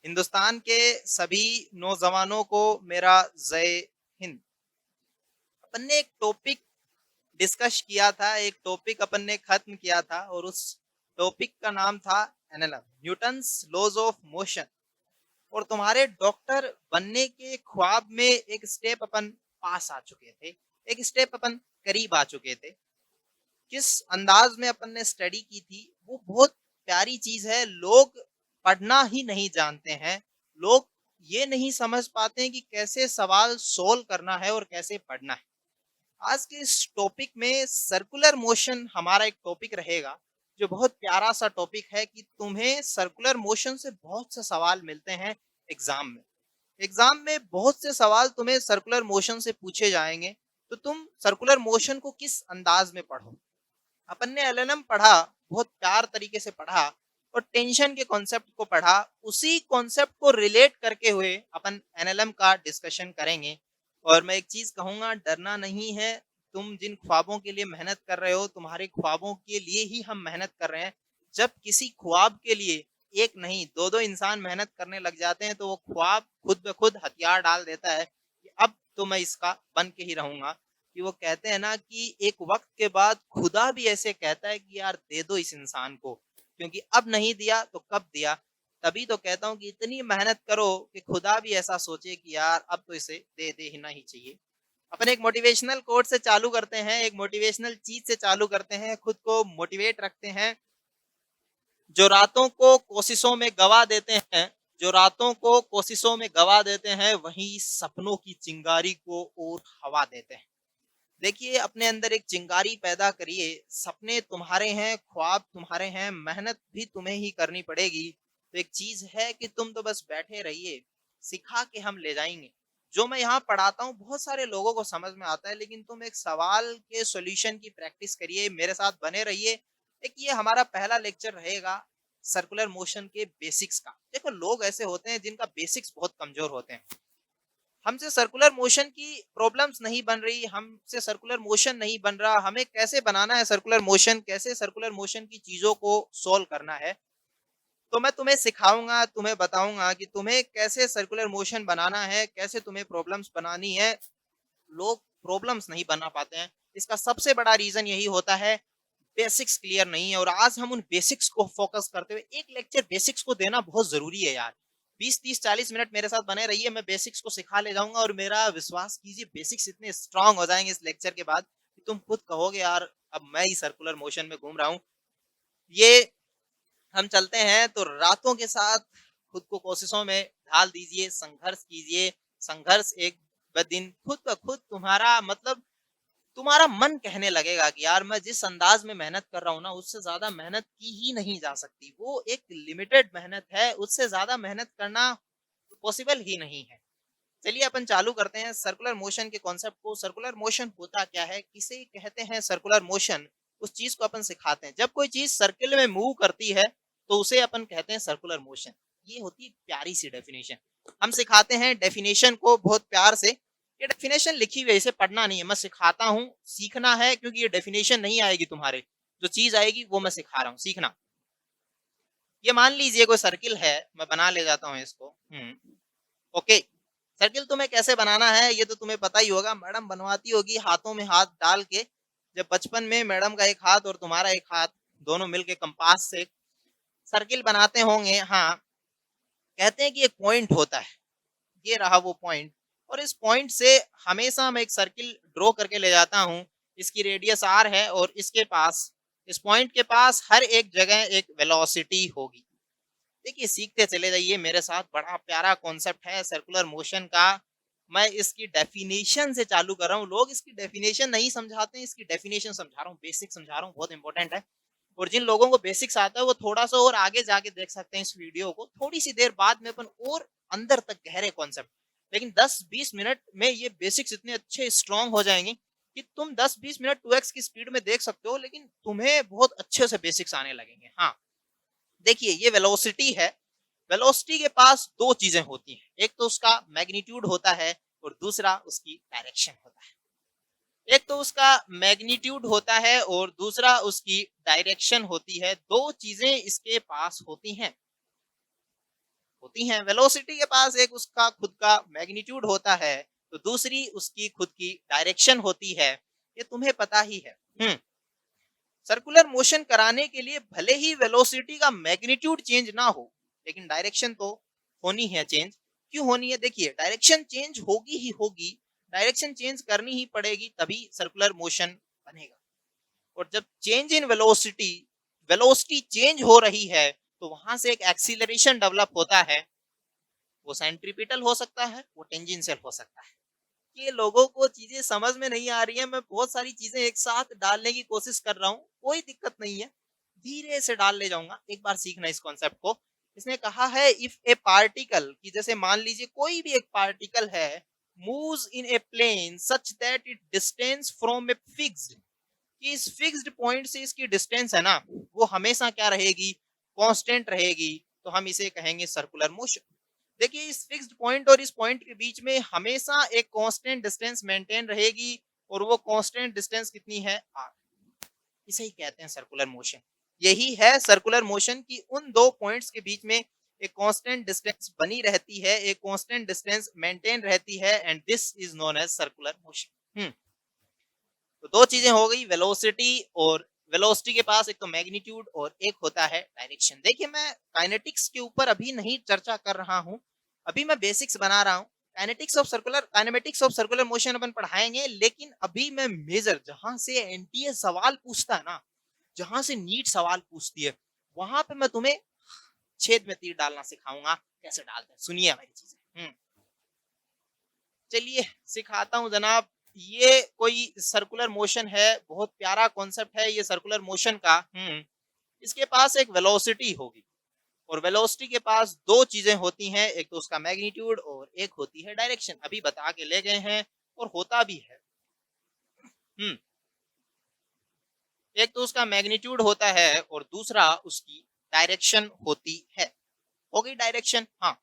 हिंदुस्तान के सभी नौजवानों को मेरा जय हिंद। अपन ने एक टॉपिक डिस्कस किया था, एक टॉपिक अपन ने खत्म किया था और उस टॉपिक का नाम था NLM, Newton's laws of motion. और तुम्हारे डॉक्टर बनने के ख्वाब में एक स्टेप अपन पास आ चुके थे, एक स्टेप अपन करीब आ चुके थे। किस अंदाज में अपन ने स्टडी की थी वो बहुत प्यारी चीज है। लोग पढ़ना ही नहीं जानते हैं, लोग ये नहीं समझ पाते हैं कि कैसे सवाल सोल्व करना है और कैसे पढ़ना है। आज के इस टॉपिक में सर्कुलर मोशन हमारा एक टॉपिक रहेगा, जो बहुत प्यारा सा टॉपिक है कि तुम्हें सर्कुलर मोशन से बहुत से सवाल मिलते हैं एग्जाम में। एग्जाम में बहुत से सवाल तुम्हें सर्कुलर मोशन से पूछे जाएंगे, तो तुम सर्कुलर मोशन को किस अंदाज में पढ़ो। अपन ने एलएनएम पढ़ा, बहुत प्यार तरीके से पढ़ा और टेंशन के कॉन्सेप्ट को पढ़ा। उसी कॉन्सेप्ट को रिलेट करके हुए अपन एनएलएम का डिस्कशन करेंगे। और मैं एक चीज कहूंगा, डरना नहीं है। तुम जिन ख्वाबों के लिए मेहनत कर रहे हो, तुम्हारे ख्वाबों के लिए ही हम मेहनत कर रहे हैं। जब किसी ख्वाब के लिए एक नहीं दो दो इंसान मेहनत करने लग जाते हैं, तो वो ख्वाब खुद ब खुद हथियार डाल देता है कि अब तो मैं इसका बन के ही रहूंगा। कि वो कहते हैं ना कि एक वक्त के बाद खुदा भी ऐसे कहता है कि यार दे दो इस इंसान को, क्योंकि अब नहीं दिया तो कब दिया। तभी तो कहता हूँ कि इतनी मेहनत करो कि खुदा भी ऐसा सोचे कि यार अब तो इसे दे देना ही चाहिए। अपन एक मोटिवेशनल कोट से चालू करते हैं, एक मोटिवेशनल चीज से चालू करते हैं, खुद को मोटिवेट रखते हैं। जो रातों को कोशिशों में गवा देते हैं, जो रातों को कोशिशों में गवा देते हैं, वही सपनों की चिंगारी को और हवा देते हैं। देखिए, अपने अंदर एक चिंगारी पैदा करिए। सपने तुम्हारे हैं, ख्वाब तुम्हारे हैं, मेहनत भी तुम्हें ही करनी पड़ेगी। तो एक चीज है कि तुम तो बस बैठे रहिए, सिखा के हम ले जाएंगे। जो मैं यहाँ पढ़ाता हूँ बहुत सारे लोगों को समझ में आता है, लेकिन तुम एक सवाल के सॉल्यूशन की प्रैक्टिस करिए, मेरे साथ बने रहिए। एक ये हमारा पहला लेक्चर रहेगा सर्कुलर मोशन के बेसिक्स का। देखो, लोग ऐसे होते हैं जिनका बेसिक्स बहुत कमजोर होते हैं। हमसे सर्कुलर मोशन की प्रॉब्लम्स नहीं बन रही, हमसे सर्कुलर मोशन नहीं बन रहा, हमें कैसे बनाना है सर्कुलर मोशन, कैसे सर्कुलर मोशन की चीजों को सोल्व करना है। तो मैं तुम्हें सिखाऊंगा, तुम्हें बताऊंगा कि तुम्हें कैसे सर्कुलर मोशन बनाना है, कैसे तुम्हें प्रॉब्लम्स बनानी है। लोग प्रॉब्लम्स नहीं बना पाते हैं, इसका सबसे बड़ा रीजन यही होता है, बेसिक्स क्लियर नहीं है। और आज हम उन बेसिक्स को फोकस करते हुए एक लेक्चर बेसिक्स को देना बहुत जरूरी है यार। 20 30 40 मिनट मेरे साथ बने रहिए, मैं बेसिक्स को सिखा ले जाऊंगा और मेरा विश्वास कीजिए बेसिक्स इतने स्ट्रांग हो जाएंगे इस लेक्चर के बाद कि तुम खुद कहोगे यार अब मैं ही सर्कुलर मोशन में घूम रहा हूँ। ये हम चलते हैं तो रातों के साथ खुद को कोशिशों में ढाल दीजिए, संघर्ष कीजिए। संघर्ष एक ब दिन खुद ब खुद तुम्हारा मतलब तुम्हारा मन कहने लगेगा कि यार मैं जिस अंदाज में मेहनत कर रहा हूँ ना, उससे ज्यादा मेहनत की ही नहीं जा सकती। वो एक लिमिटेड मेहनत है, उससे ज्यादा मेहनत करना पॉसिबल ही नहीं है। चलिए अपन चालू करते हैं सर्कुलर मोशन के कॉन्सेप्ट को। सर्कुलर मोशन होता क्या है, किसे कहते हैं सर्कुलर मोशन, उस चीज को अपन सिखाते हैं। जब कोई चीज सर्किल में मूव करती है तो उसे अपन कहते हैं सर्कुलर मोशन। ये होती है प्यारी सी डेफिनेशन। हम सिखाते हैं डेफिनेशन को बहुत प्यार से। ये डेफिनेशन लिखी हुई है, इसे पढ़ना नहीं है, मैं सिखाता हूँ। सीखना है, क्योंकि ये डेफिनेशन नहीं आएगी तुम्हारे, जो चीज आएगी वो मैं सिखा रहा हूँ, सीखना। ये मान लीजिए कोई सर्किल है, मैं बना ले जाता हूँ इसको। ओके, सर्किल तुम्हें कैसे बनाना है ये तो तुम्हें पता ही होगा, मैडम बनवाती होगी हाथों में हाथ डाल के। जब बचपन में मैडम का एक हाथ और तुम्हारा एक हाथ दोनों मिलके कंपास से सर्किल बनाते होंगे। हाँ, कहते हैं कि एक पॉइंट होता है, ये रहा वो पॉइंट। और इस पॉइंट से हमेशा मैं एक सर्किल ड्रॉ करके ले जाता हूँ। इसकी रेडियस आर है और इसके पास, इस पॉइंट के पास हर एक जगह एक वेलोसिटी होगी। देखिए, सीखते चले जाइए मेरे साथ, बड़ा प्यारा कॉन्सेप्ट है सर्कुलर मोशन का। मैं इसकी डेफिनेशन से चालू कर रहा हूँ। लोग इसकी डेफिनेशन नहीं समझाते हैं, इसकी डेफिनेशन समझा रहा हूँ, बेसिक समझा रहा हूँ, बहुत इंपॉर्टेंट है। और जिन लोगों को बेसिक्स आता है वो थोड़ा सा और आगे जाके देख सकते हैं इस वीडियो को, थोड़ी सी देर बाद में अपन और अंदर तक गहरे कॉन्सेप्ट। लेकिन 10 20 मिनट में ये बेसिक्स इतने अच्छे स्ट्रांग हो जाएंगे कि तुम 10 20 मिनट 2x की स्पीड में देख सकते हो, लेकिन तुम्हें बहुत अच्छे से बेसिक्स आने लगेंगे। हाँ, देखिए ये वेलोसिटी है। वेलोसिटी के पास दो चीजें होती हैं, एक तो उसका मैग्नीट्यूड होता है और दूसरा उसकी डायरेक्शन होता है। एक तो उसका मैग्नीट्यूड होता है और दूसरा उसकी डायरेक्शन होती है। दो चीजें इसके पास होती हैं। होती हैं। वेलोसिटी के पास एक उसका खुद का मैग्नीट्यूड होता है, तो दूसरी उसकी खुद की डायरेक्शन होती है, ये तुम्हें पता ही है। सर्कुलर मोशन कराने के लिए भले ही वेलोसिटी का मैग्नीट्यूड चेंज ना हो, लेकिन डायरेक्शन तो होनी है चेंज। क्यों होनी है? देखिए, डायरेक्शन चेंज होगी ही होगी, डायरेक्शन चेंज करनी ही पड़ेगी, तभी सर्कुलर मोशन बनेगा। और जब change in velocity, velocity change हो रही है, तो वहां से एक एक्सीलरेशन डेवलप होता है। वो सेंट्रीपिटल हो सकता है, वो टेंजेंशियल हो सकता है। ये लोगों को चीजें समझ में नहीं आ रही है, मैं बहुत सारी चीजें एक साथ डालने की कोशिश कर रहा हूँ, कोई दिक्कत नहीं है, धीरे से डाल ले जाऊंगा, एक बार सीखना इस कॉन्सेप्ट को। इसने कहा है इफ ए पार्टिकल, कि जैसे मान लीजिए कोई भी एक पार्टिकल है, moves in a plane such that it distance from a fixed, कि इस फिक्स्ड पॉइंट से इसकी डिस्टेंस है ना, वो हमेशा क्या रहेगी? कांस्टेंट रहेगी, तो हम इसे कहेंगे सर्कुलर मोशन। देखिए, इस फिक्स्ड पॉइंट और इस पॉइंट के बीच में हमेशा एक कांस्टेंट डिस्टेंस मेंटेन रहेगी, और वो कांस्टेंट डिस्टेंस कितनी है? r। इसे ही कहते हैं सर्कुलर मोशन। यही है सर्कुलर मोशन की, उन दो पॉइंट्स के बीच में एक कांस्टेंट डिस्टेंस बनी रहती है, एक कांस्टेंट डिस्टेंस मेंटेन रहती है, and this is known as circular motion. तो दो चीजें हो गई, वेलोसिटी, और वेलोसिटी के पास एक तो मैग्नीट्यूड और एक होता है डायरेक्शन। देखिए, मैं काइनेटिक्स के ऊपर अभी नहीं चर्चा कर रहा हूं, अभी मैं बेसिक्स बना रहा हूं। काइनेटिक्स ऑफ सर्कुलर मोशन अपन पढ़ाएंगे, लेकिन अभी मैं मेजर, जहां से एनटीए सवाल पूछता है ना, जहां से नीट सवाल पूछती है, वहां पे मैं तुम्हें छेद में तीर डालना सिखाऊंगा, कैसे डालते हैं, सुनिए मेरी चीजें। चलिए सिखाता हूं जनाब। ये कोई सर्कुलर मोशन है, बहुत प्यारा कॉन्सेप्ट है ये सर्कुलर मोशन का। इसके पास एक वेलोसिटी होगी, और वेलोसिटी के पास दो चीजें होती हैं, एक तो उसका मैग्नीट्यूड और एक होती है डायरेक्शन। अभी बता के ले गए हैं, और होता भी है। एक तो उसका मैग्नीट्यूड होता है, और दूसरा उसकी डायरेक्शन होती है। हो गई डायरेक्शन। हाँ,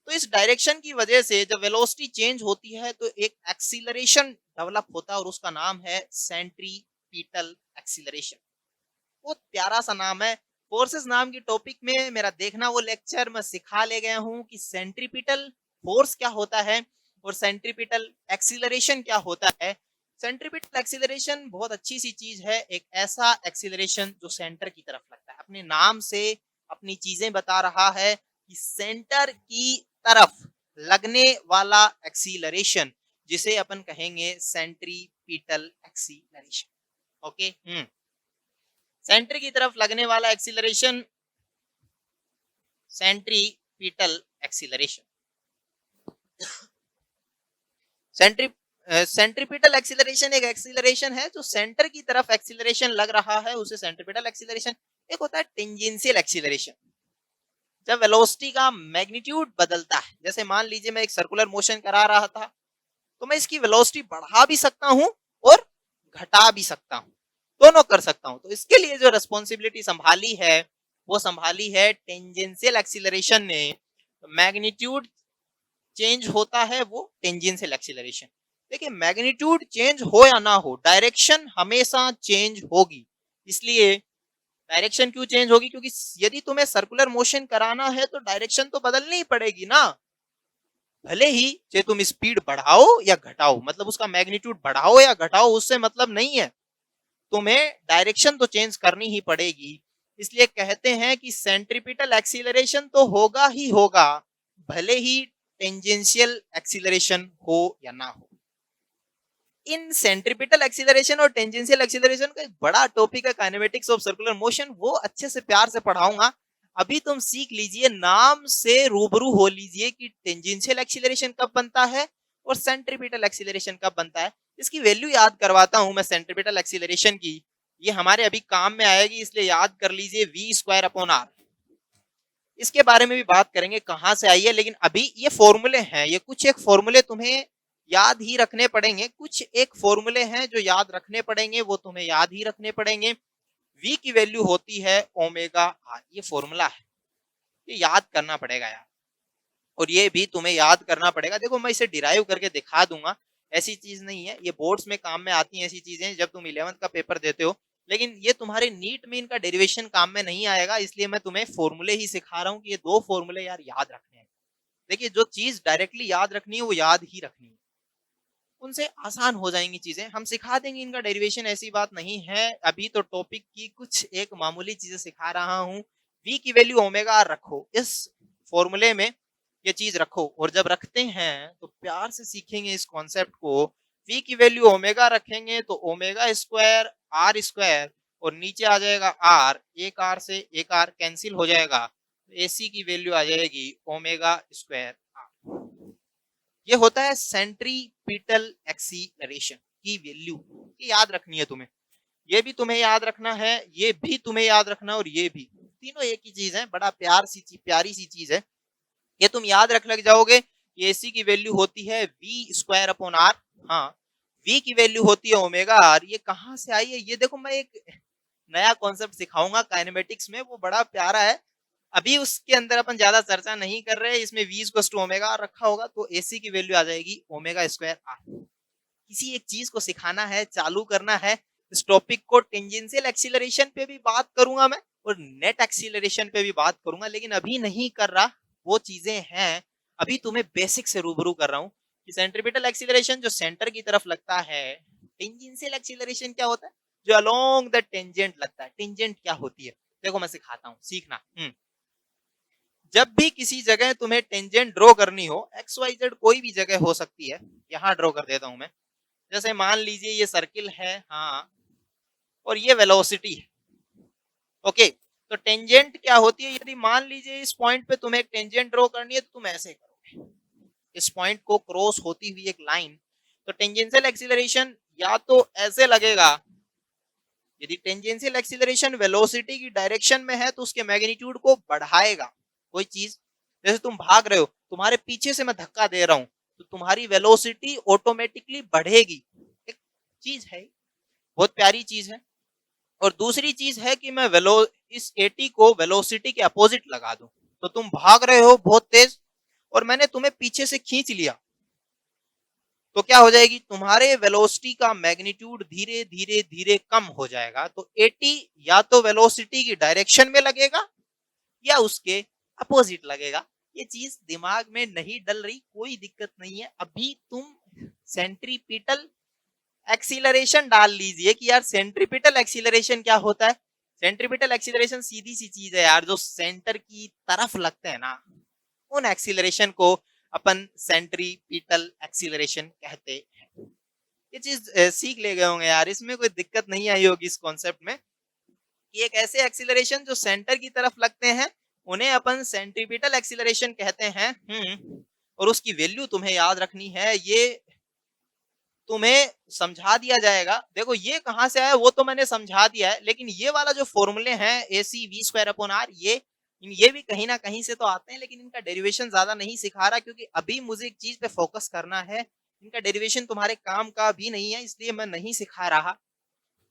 तो इस डायरेक्शन की वजह से जब वेलोसिटी चेंज होती है, तो एक एक्सीलरेशन डेवलप होता है, और उसका नाम है सेंट्रीपिटल एक्सीलरेशन। बहुत प्यारा सा नाम है। फोर्सेस नाम की टॉपिक में मेरा देखना वो लेक्चर मैं सिखा ले गया हूं कि सेंट्रीपिटल फोर्स क्या होता है, और सेंट्रीपिटल एक्सीलरेशन क्या होता है। सेंट्रीपिटल एक्सीलरेशन बहुत अच्छी सी चीज है, एक ऐसा एक्सीलरेशन जो सेंटर की तरफ लगता है, अपने नाम से अपनी चीजें बता रहा है कि सेंटर की तरफ लगने वाला एक्सीलरेशन, जिसे अपन कहेंगे सेंट्रीपिटल एक्सीलरेशन। ओके। सेंटर की तरफ लगने वाला acceleration, centripetal acceleration. Centripetal acceleration एक एक्सीलरेशन है जो सेंटर की तरफ एक्सीलरेशन लग रहा है, उसे सेंट्रीपिटल एक्सीलरेशन। एक होता है टेंजेंशियल एक्सीलरेशन, जब वेलोसिटी का मैग्नीट्यूड बदलता है। जैसे मान लीजिए मैं एक सर्कुलर मोशन करा रहा था, तो मैं इसकी वेलोसिटी बढ़ा भी सकता हूं और घटा भी सकता हूं, दोनों कर सकता हूं। तो इसके लिए जो रेस्पॉन्सिबिलिटी संभाली है, वो संभाली है टेंजेंशियल एक्सीलरेशन ने। मैग्नीट्यूड चेंज होता है, वो टेंजेंशियल एक्सीलरेशन। देखिए, मैग्नीट्यूड चेंज हो या ना हो, डायरेक्शन हमेशा चेंज होगी। इसलिए डायरेक्शन क्यों चेंज होगी? क्योंकि यदि तुम्हें सर्कुलर मोशन कराना है, तो डायरेक्शन तो बदलनी ही पड़ेगी ना। भले ही चाहे तुम स्पीड बढ़ाओ या घटाओ, मतलब उसका मैग्नीट्यूड बढ़ाओ या घटाओ, उससे मतलब नहीं है, तुम्हें डायरेक्शन तो चेंज करनी ही पड़ेगी। इसलिए कहते हैं कि सेंट्रीपिटल एक्सीलरेशन तो होगा ही होगा, भले ही टेंजेंशियल एक्सीलरेशन हो या ना हो। इन सेंट्रीपिटल एक्सीलरेशन और टेंजेंशियल एक्सीलरेशन का एक बड़ा टॉपिक है काइनेमेटिक्स ऑफ सर्कुलर मोशन, वो अच्छे से प्यार से पढ़ाऊंगा। अभी तुम सीख लीजिए, नाम से रूबरू हो लीजिए कि टेंजेंशियल एक्सीलरेशन कब बनता है और सेंट्रीपिटल एक्सीलरेशन कब बनता है। इसकी वैल्यू याद करवाता हूं मैं सेंट्रीपिटल एक्सीलरेशन की, ये हमारे अभी काम में आएगी, इसलिए याद कर लीजिए v²/r। इसके बारे में भी बात करेंगे कहां से आई है, लेकिन अभी ये फॉर्मूले हैं, ये कुछ एक फॉर्मूले तुम्हें याद ही रखने पड़ेंगे। कुछ एक फॉर्मूले हैं जो याद रखने पड़ेंगे, वो तुम्हें याद ही रखने पड़ेंगे। v की वैल्यू होती है ओमेगा r, ये फॉर्मूला है, ये याद करना पड़ेगा यार, और ये भी तुम्हें याद करना पड़ेगा। देखो, मैं इसे डिराइव करके दिखा दूंगा, ऐसी चीज नहीं है, ये बोर्ड्स में काम में आती हैं ऐसी चीजें। जब तुम 11th का पेपर देते हो, लेकिन ये तुम्हारे नीट में इनका डेरिवेशन काम में नहीं आएगा, इसलिए मैं तुम्हें फॉर्मूले ही सिखा रहा हूँ कि ये 2 फॉर्मूले यार याद रखने हैं। देखिए जो चीज़ डायरेक्टली याद रखनी है वो याद ही रखनी है। उनसे आसान हो जाएँगी चीज़ें, हम सिखा देंगे इनका डेरिवेशन, ऐसी बात नहीं है। अभी तो टॉपिक की कुछ एक मामूली चीज़ें सिखा रहा हूँ। v की वैल्यू ओमेगा आर रखो, इस फॉर्मूले में ये चीज़ रखो, और जब रखते हैं तो प्यार से सीखेंगे इस कॉन्सेप्ट को। v की वैल्यू ओमेगा रखेंगे तो ओमेगा स्क्वायर आर स्क्वायर, और नीचे आ जाएगा आर, एक आर से एक आर कैंसिल हो जाएगा, AC की वैल्यू आ जाएगी ओमेगा स्क्वायर आर। ये होता है सेंट्रीपिटल एक्सीलरेशन की वैल्यू, ये याद रखनी है तुम्हें। ये भी तुम्हें याद रखना है, ये भी तुम्हें याद रखना है, और ये भी, तीनों एक ही चीज है। बड़ा प्यारी सी चीज है, ये तुम याद रख लग जाओगे। ये AC की वैल्यू होती है V स्क्वायर अपॉन आर। हाँ, V की वैल्यू होती है ओमेगा आर। ये कहाँ से आई है, ये देखो मैं एक नया कॉन्सेप्ट सिखाऊंगा काइनेमेटिक्स में, वो बड़ा प्यारा है। अभी उसके अंदर अपन ज्यादा चर्चा नहीं कर रहे, इसमें v equals to omega R रखा होगा तो AC की वैल्यू आ जाएगी ओमेगा स्क्वायर आर। किसी एक चीज को सिखाना है, चालू करना है, इस टॉपिक को टेंजेंशियल एक्सीलरेशन पे भी बात करूंगा मैं, और नेट एक्सीलरेशन पे भी बात करूंगा, लेकिन अभी नहीं कर रहा, वो चीजें हैं। अभी तुम्हें बेसिक से रूबरू कर रहा हूँ कि सेंट्रीपिटल एक्सीलरेशन जो सेंटर की तरफ लगता है, टेंजेंशियल एक्सीलरेशन क्या होता है, जो अलोंग द टेंजेंट लगता है। टेंजेंट क्या होती है, देखो मैं सिखाता हूँ, सीखना। जब भी किसी जगह तुम्हें टेंजेंट ड्रॉ करनी हो, एक्स वाई जेड कोई भी जगह हो सकती है, यहां ड्रॉ कर देता हूं मैं। जैसे मान लीजिए ये सर्किल है, हाँ, और ये वेलोसिटी है। ओके, तो टेंजेंट क्या होती है, यदि मान लीजिए इस पॉइंट पे तुम्हें एक टेंजेंट ड्रॉ करनी है तो तुम ऐसे करोगे, इस पॉइंट को क्रॉस होती हुई एक लाइन। तो टेंजेंशियल एक्सीलरेशन या तो ऐसे लगेगा, यदि टेंजेंशियल एक्सीलरेशन वेलोसिटी की डायरेक्शन में है तो उसके मैग्नीट्यूड को बढ़ाएगा। कोई चीज, जैसे तुम भाग रहे हो, तुम्हारे पीछे से मैं धक्का दे रहा हूं, तो तुम्हारी वेलोसिटी ऑटोमेटिकली बढ़ेगी। एक चीज है, बहुत प्यारी चीज है। और दूसरी चीज है कि मैं वेलो इस AT को वेलोसिटी के अपोजिट लगा दूं, तो तुम भाग रहे हो बहुत तेज, और मैंने तुम्हें पीछे से खींच लिया, तो क्या हो जाएगी, तुम्हारे वेलोसिटी का मैग्नीट्यूड धीरे धीरे धीरे कम हो जाएगा। तो AT या तो वेलोसिटी की डायरेक्शन में लगेगा या उसके अपोजिट लगेगा। ये चीज दिमाग में नहीं डल रही, कोई दिक्कत नहीं है। अभी तुम सेंट्रीपिटल एक्सीलरेशन डाल लीजिए कि यार सेंट्रीपिटल एक्सीलरेशन क्या होता है। सेंट्रीपिटल एक्सीलरेशन सीधी सी चीज है यार, जो सेंटर की तरफ लगते हैं ना, उन एक्सीलरेशन को अपन सेंट्रीपिटल एक्सीलरेशन कहते हैं। ये चीज सीख ले गए होंगे यार, इसमें कोई दिक्कत नहीं आई होगी इस कॉन्सेप्ट में, कि एक ऐसे एक्सीलरेशन जो सेंटर की तरफ लगते हैं उन्हें अपन सेंट्रीपिटल एक्सीलरेशन कहते हैं। और उसकी वैल्यू तुम्हें याद रखनी है, ये तुम्हें समझा दिया जाएगा। देखो ये कहां से आया वो तो मैंने समझा दिया है, लेकिन ये वाला जो फॉर्मूले हैं AC V square upon R, ये भी कहीं ना कहीं से तो आते हैं, लेकिन इनका डेरिवेशन ज्यादा नहीं सिखा रहा, क्योंकि अभी मुझे एक चीज पे फोकस करना है। इनका डेरिवेशन तुम्हारे काम का भी नहीं है, इसलिए मैं नहीं सिखा रहा।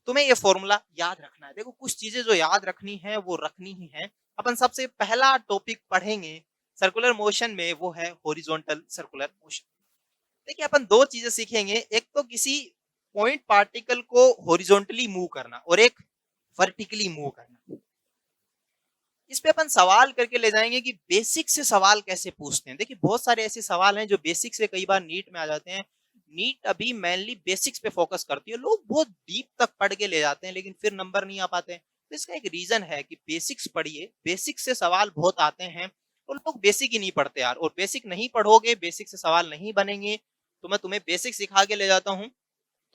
तुम्हें ये फॉर्मूला याद रखना है। देखो कुछ चीजें जो याद रखनी है वो रखनी ही है। अपन सबसे पहला टॉपिक पढ़ेंगे सर्कुलर मोशन में, वो है हॉरिजॉन्टल सर्कुलर मोशन। देखिए अपन दो चीजें सीखेंगे, एक तो किसी पॉइंट पार्टिकल को हॉरिजॉन्टली मूव करना, और एक वर्टिकली मूव करना। इस पे अपन सवाल करके ले जाएंगे कि बेसिक से सवाल कैसे पूछते हैं। देखिए बहुत सारे ऐसे सवाल हैं जो बेसिक से कई बार नीट में आ जाते हैं। नीट अभी मेनली बेसिक्स पे फोकस करती है, लोग बहुत डीप तक पढ़ के ले जाते हैं लेकिन फिर नंबर नहीं आ पाते हैं। तो इसका एक रीजन है कि बेसिक्स पढ़िए, बेसिक से सवाल बहुत आते हैं, और लोग बेसिक ही नहीं पढ़ते यार। और बेसिक नहीं पढ़ोगे, बेसिक से सवाल नहीं बनेंगे। तो मैं तुम्हें बेसिक सिखा के ले जाता हूँ।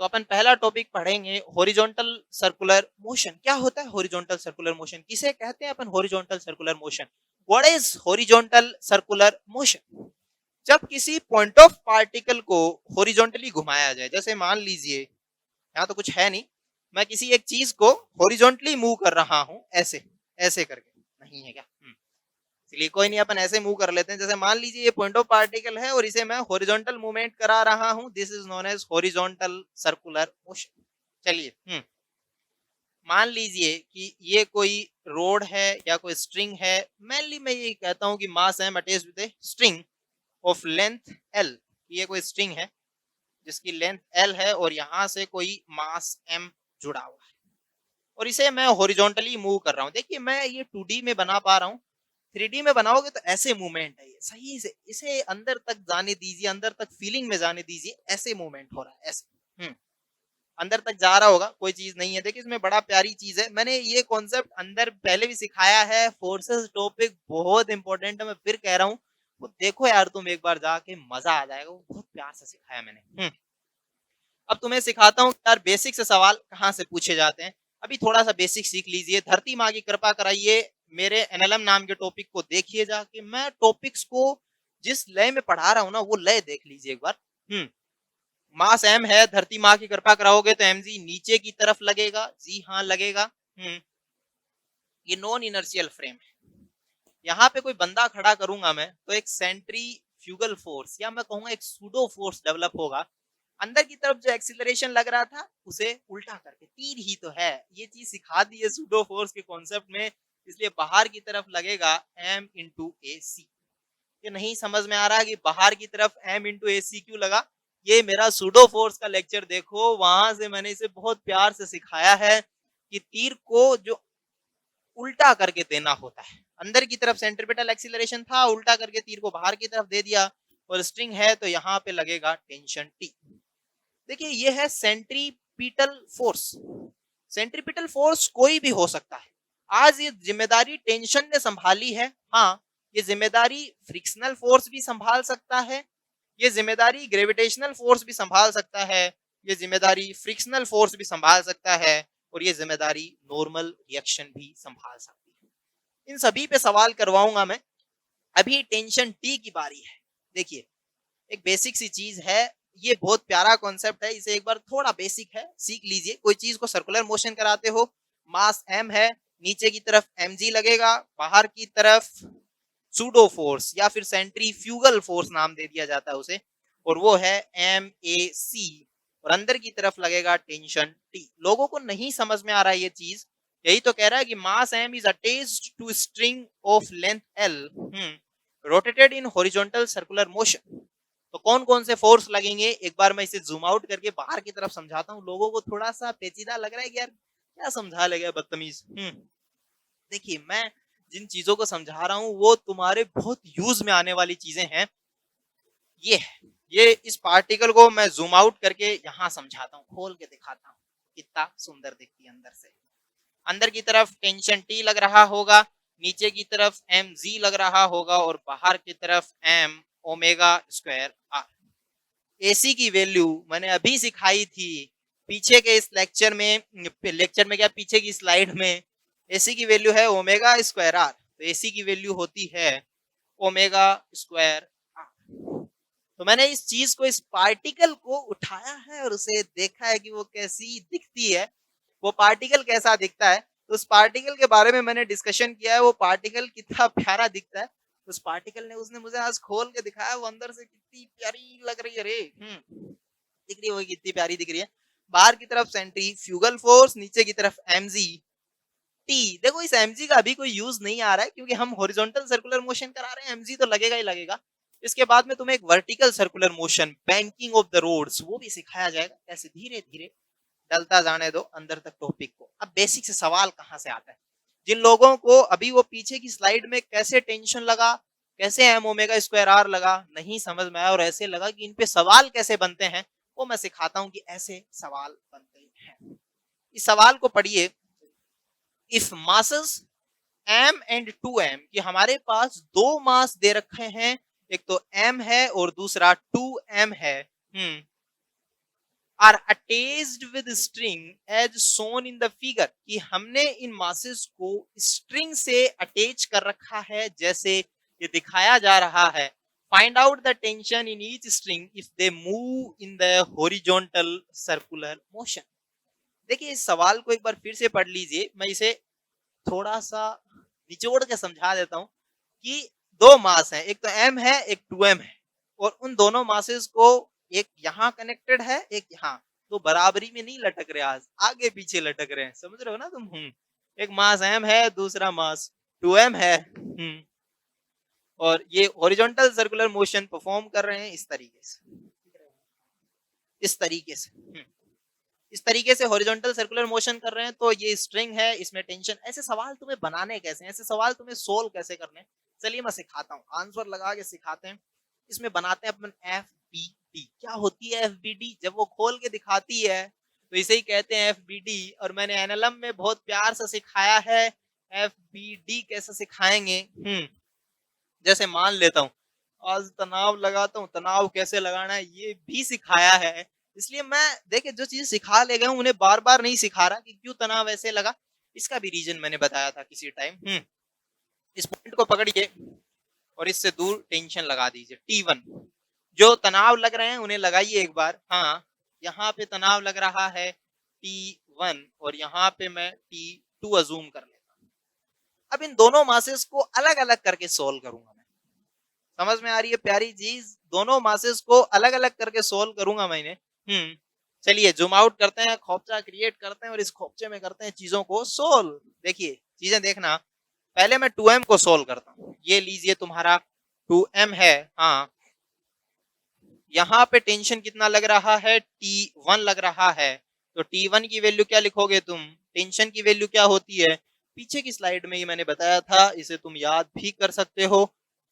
तो अपन पहला टॉपिक पढ़ेंगे हॉरिजॉन्टल सर्कुलर मोशन। क्या होता है हॉरिजॉन्टल सर्कुलर मोशन, किसे कहते हैं अपन horizontal circular motion, what is horizontal circular motion. जब किसी पॉइंट ऑफ पार्टिकल को हॉरिजॉन्टली घुमाया जाए, जैसे मान लीजिए यहाँ तो कुछ है नहीं, मैं किसी एक चीज को हॉरिजॉन्टली मूव कर रहा हूं, ऐसे ऐसे करके, नहीं है क्या, चलिए कोई नहीं, अपन ऐसे मूव कर लेते हैं। जैसे मान लीजिए ये पॉइंट ऑफ पार्टिकल है और इसे मैं हॉरिजॉन्टल मूवमेंट करा रहा हूं, this is known as horizontal circular motion. चलिए मान लीजिए कि ये कोई रोड है या कोई स्ट्रिंग है। मेनली मैं ये कहता हूं कि mass m attached with a string of length L। ये कोई स्ट्रिंग है जिसकी लेंथ L है और यहां से कोई मास M जुड़ा हुआ है। और इसे मैं हॉरिजॉन्टली मूव कर रहा हूँ। देखिए मैं ये 2D में बना पा रहा हूँ, 3D में बनाओगे तो ऐसे मूवमेंट है ये, सही से इसे अंदर तक जाने दीजिए, अंदर तक फीलिंग में जाने दीजिए, ऐसे मूवमेंट हो रहा है ऐसे। अंदर तक जा रहा होगा, कोई चीज नहीं है। देखिए इसमें बड़ा प्यारी चीज है, मैंने ये कॉन्सेप्ट अंदर पहले भी सिखाया है। फोर्सेस टॉपिक बहुत इंपॉर्टेंट है, मैं फिर कह रहा हूँ वो देखो यार, तुम एक बार जाके मजा आ जाएगा, वो बहुत प्यार से सिखाया मैंने। अब तुम्हें सिखाता हूँ यार बेसिक से सवाल कहाँ से पूछे जाते हैं। अभी थोड़ा सा बेसिक सीख लीजिए। धरती माँ की कृपा कराइए, मेरे एनएलएम नाम के टॉपिक को देखिए जाके। मैं टॉपिक्स को जिस लय में पढ़ा रहा हूँ ना, वो लय देख लीजिए एक बार। मास एम है, धरती माँ की कृपा कराओगे तो एम जी नीचे की तरफ लगेगा। जी हाँ लगेगा। ये नॉन इनर्शियल फ्रेम है। यहाँ पे कोई बंदा खड़ा करूंगा मैं तो एक सेंट्रीफ्यूगल फोर्स या मैं कहूंगा एक सूडो फोर्स डेवलप होगा। अंदर की तरफ जो एक्सीलरेशन लग रहा था उसे उल्टा करके, तीर ही तो है, ये चीज सिखा दी है सूडो फोर्स के कॉन्सेप्ट में। इसलिए बाहर की तरफ लगेगा एम इंटू ए सी। ये नहीं समझ में आ रहा कि बाहर की तरफ एम इंटू ए सी क्यों लगा। ये मेरा सूडो फोर्स का लेक्चर देखो, वहां से मैंने इसे बहुत प्यार से सिखाया है कि तीर को जो उल्टा करके देना होता है। अंदर की तरफ सेंट्रीपिटल एक्सीलरेशन था, उल्टा करके तीर को बाहर की तरफ दे दिया, और स्ट्रिंग है तो यहाँ पे लगेगा टेंशन टी। देखिए ये है सेंट्रीपिटल फोर्स। सेंट्रीपिटल फोर्स कोई भी हो सकता है। आज ये जिम्मेदारी टेंशन ने संभाली है। हाँ, ये जिम्मेदारी फ्रिक्शनल फोर्स भी संभाल सकता है, ये जिम्मेदारी ग्रेविटेशनल फोर्स भी संभाल सकता है, ये जिम्मेदारी फ्रिक्शनल फोर्स भी संभाल सकता है, और ये जिम्मेदारी नॉर्मल रिएक्शन भी संभाल सकती है। इन सभी पे सवाल करवाऊंगा मैं। अभी टेंशन टी की बारी है। देखिए एक बेसिक सी चीज है, ये बहुत प्यारा कॉन्सेप्ट है, इसे एक बार थोड़ा बेसिक है सीख लीजिए। कोई चीज को सर्कुलर मोशन कराते हो, मास एम है, नीचे की तरफ mg लगेगा, बाहर की तरफ सूडो फोर्स या फिर सेंट्रीफ्यूगल फोर्स नाम दे दिया जाता है उसे, और वो है एम ए सी, और अंदर की तरफ लगेगा टेंशन टी। लोगों को नहीं समझ में आ रहा है ये चीज, यही तो कह रहा है कि mass m is attached to string of length l rotated in horizontal circular motion. तो कौन कौन से फोर्स लगेंगे, एक बार मैं इसे जूम आउट करके बाहर की तरफ समझाता हूँ। लोगों को थोड़ा सा पेचीदा लग रहा है कि यार क्या समझा लेगा बदतमीज। देखिए मैं जिन चीजों को समझा रहा हूँ वो तुम्हारे बहुत यूज में आने वाली चीजें हैं। ये है, ये इस पार्टिकल को मैं जूम आउट करके यहाँ समझाता हूँ, खोल के दिखाता हूँ कितना सुंदर दिखती है अंदर से। अंदर की तरफ टेंशन टी लग रहा होगा, नीचे की तरफ एम जी लग रहा होगा, और बाहर की तरफ M omega square R. AC की वैल्यू मैंने अभी सिखाई थी पीछे के इस लेक्चर में क्या पीछे की स्लाइड में। एसी की वैल्यू है ओमेगा स्क्वायर आर, तो एसी की वैल्यू होती है ओमेगा स्क्वायर आर। तो मैंने इस चीज को, इस पार्टिकल को उठाया है और उसे देखा है कि वो कैसी दिखती है, वो पार्टिकल कैसा दिखता है। तो उस पार्टिकल के बारे में मैंने डिस्कशन किया है, वो पार्टिकल कितना प्यारा दिखता है। उस पार्टिकल ने उसने मुझे आज खोल के दिखाया, वो अंदर से कितनी प्यारी लग रही है रे। दिख रही है वो कितनी प्यारी दिख रही है। बाहर की तरफ सेंट्रीफ्यूगल फोर्स, नीचे की तरफ एमजी टी। देखो इस एमजी का अभी कोई यूज नहीं आ रहा है क्योंकि हम हॉरिजॉन्टल सर्कुलर मोशन करा रहे हैं, एमजी तो लगेगा ही लगेगा। इसके बाद में तुम्हें एक vertical circular motion, banking of the roads, वो भी सिखाया जाएगा कैसे धीरे धीरे डलता जाने दो अंदर तक टॉपिक को। अब बेसिक से सवाल कहां से आता है। जिन लोगों को अभी वो पीछे की स्लाइड में कैसे टेंशन लगा, कैसे एम ओमेगा स्क्वायर आर लगा, नहीं समझ में आया और ऐसे लगा कि इन पे सवाल कैसे बनते हैं, वो मैं सिखाता हूं कि ऐसे सवाल बनते हैं। इस सवाल को पढ़िए। If masses m and 2m, कि हमारे पास दो मास दे रखे हैं, एक तो m है और दूसरा 2m है, R attached with string as shown in the figure, कि हमने इन मासेस को स्ट्रिंग से अटैच कर रखा है जैसे ये दिखाया जा रहा है। Find out the tension in each string if they move in the horizontal circular motion. देखिए इस सवाल को एक बार फिर से पढ़ लीजिए, मैं इसे थोड़ा सा निचोड़ के समझा देता हूं कि दो मास हैं, एक तो m है एक 2m है, और उन दोनों मासेस को एक यहाँ कनेक्टेड है एक यहाँ, तो बराबरी में नहीं लटक रहे, आज आगे पीछे लटक रहे हैं, समझ रहे हो ना तुम। एक मास m है, दूसरा मास 2m है, और ये हॉरिजॉन्टल सर्कुलर मोशन परफॉर्म कर रहे हैं इस तरीके से, इस तरीके से। इस तरीके से हॉरिजॉन्टल सर्कुलर मोशन कर रहे हैं तो ये स्ट्रिंग है, इसमें टेंशन। ऐसे सवाल तुम्हें बनाने कैसे हैं, ऐसे सवाल तुम्हें सोल्व कैसे करने हैं, चलिए मैं सिखाता हूँ, आंसर लगा के सिखाते हैं। इसमें बनाते हैं अपन FBD। क्या होती है FBD? जब वो खोल के दिखाती है तो इसे ही कहते हैं FBD। और मैंने एनएलएम में बहुत प्यार से सिखाया है FBD कैसे सिखाएंगे। जैसे मान लेता हूँ आज तनाव लगाता हूँ, तनाव कैसे लगाना है ये भी सिखाया है। इसलिए मैं देखिए जो चीज सिखा ले गया हूँ उन्हें बार बार नहीं सिखा रहा कि क्यों तनाव ऐसे लगा, इसका भी रीजन मैंने बताया था किसी टाइम। इस पॉइंट को पकड़िए और इससे दूर टेंशन लगा दीजिए T1। जो तनाव लग रहे हैं उन्हें लगाइए एक बार। हाँ, यहाँ पे तनाव लग रहा है T1 और यहाँ पे मैं T2 अजूम कर लेता हूँ। अब इन दोनों मासेस को अलग अलग करके सोल्व करूंगा मैं। समझ में आ रही है प्यारी चीज? दोनों मासेस को अलग अलग करके सोल्व करूंगा मैंने। चलिए जूम आउट करते हैं, खोपचा क्रिएट करते हैं और इस खोपचे में करते हैं चीजों को सोल्व। देखिए चीजें देखना, पहले मैं 2m को सोल्व करता हूँ। ये लीजिए तुम्हारा 2m है। हाँ, यहाँ पे टेंशन कितना लग रहा है? T1 लग रहा है। तो T1 की वैल्यू क्या लिखोगे तुम? टेंशन की वैल्यू क्या होती है? पीछे की स्लाइड में ही मैंने बताया था, इसे तुम याद भी कर सकते हो।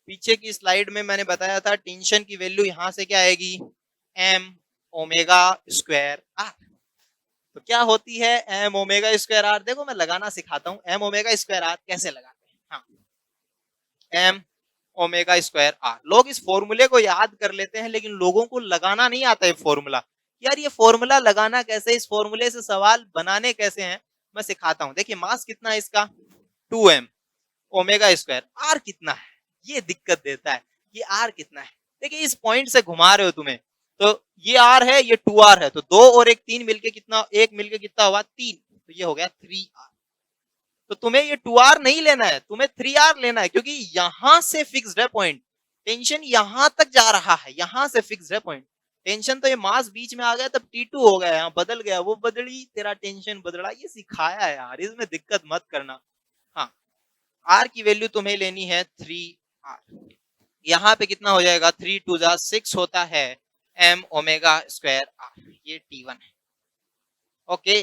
पीछे की स्लाइड में मैंने बताया था टेंशन की वैल्यू यहाँ से क्या आएगी? m omega square r। तो क्या होती है m ओमेगा स्क्वायर r? देखो मैं लगाना सिखाता हूँ m ओमेगा स्क्वायर r कैसे लगाते हैं। हाँ, m ओमेगा स्क्वायर आर। लोग इस फॉर्मूले को याद कर लेते हैं लेकिन लोगों को लगाना नहीं आता है फॉर्मूला। यार ये फॉर्मूला लगाना कैसे, इस फॉर्मूले से सवाल बनाने कैसे हैं, मैं सिखाता हूं। देखिए मास कितना है इसका? 2m। ओमेगा स्क्वायर आर कितना है, ये दिक्कत देता है। ये आर कितना है? देखिए इस पॉइंट से घुमा रहे हो तुम्हें, तो ये आर है, ये 2r है, तो 2 और 1 3 मिलके कितना, 1 मिलके कितना हुआ? 3। तो ये हो गया 3r। तो तुम्हें ये 2r नहीं लेना है, तुम्हें 3r लेना है, क्योंकि यहां से फिक्स्ड है पॉइंट। टेंशन यहां तक जा रहा है, यहां से फिक्स्ड है पॉइंट। टेंशन तो ये मास बीच में आ गया तब T2 हो गया, यहाँ बदल गया, वो बदली तेरा टेंशन बदला। ये सिखाया है यार, इसमें दिक्कत मत करना। हाँ, r की वैल्यू तुम्हें लेनी है 3r। यहाँ पे कितना हो जाएगा? 3 2 जा 6 होता है m ओमेगा स्क्वायर r। ये T1 है। ओके,